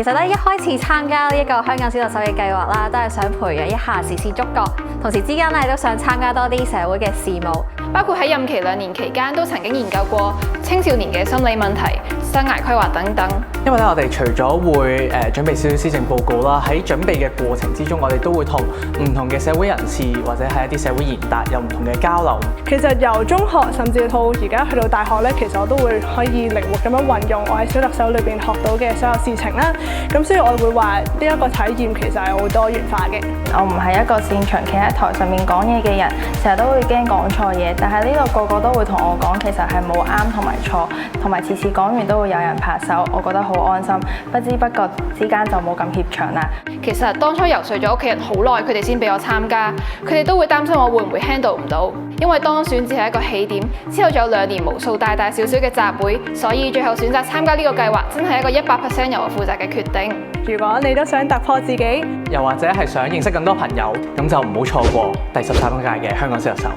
實咧，一開始參加呢一個香港小特首嘅計劃啦，都係想培養一下時事觸覺，同時之間咧都想參加多啲社會嘅事務，包括喺任期2年期間都曾經研究過青少年嘅心理問題、生涯規劃等等。因為咧，我哋除咗會準備少少施政報告啦，喺準備嘅過程之中，我哋都會同唔同嘅社會人士或者係一啲社會賢達有唔同嘅交流。其實由中學甚至到而家去到大學咧，其實我都會可以靈活咁樣運用我喺小特首裏邊學到嘅所有事情啦。咁所以我會話呢一個體驗其實係好多元化嘅。我唔係一個擅長企喺台上面講嘢嘅人，成日都會驚講錯嘢。但係呢個個都會同我講，其實係冇啱同埋錯，同埋次次講完都會有人拍手，我覺得好安心。不知不覺之間就冇咁怯場啦。其實當初游說咗屋企人好耐，佢哋先俾我參加，佢哋都會擔心我會唔會 handle 唔到，因為當選只係一個起點，之後仲有2年無數大大小小嘅集會，所以最後選擇參加呢個計劃，真係一個100%由我負責嘅決定。如果你都想突破自己，又或者係想認識更多朋友，咁就唔好錯過第13屆嘅香港小特首。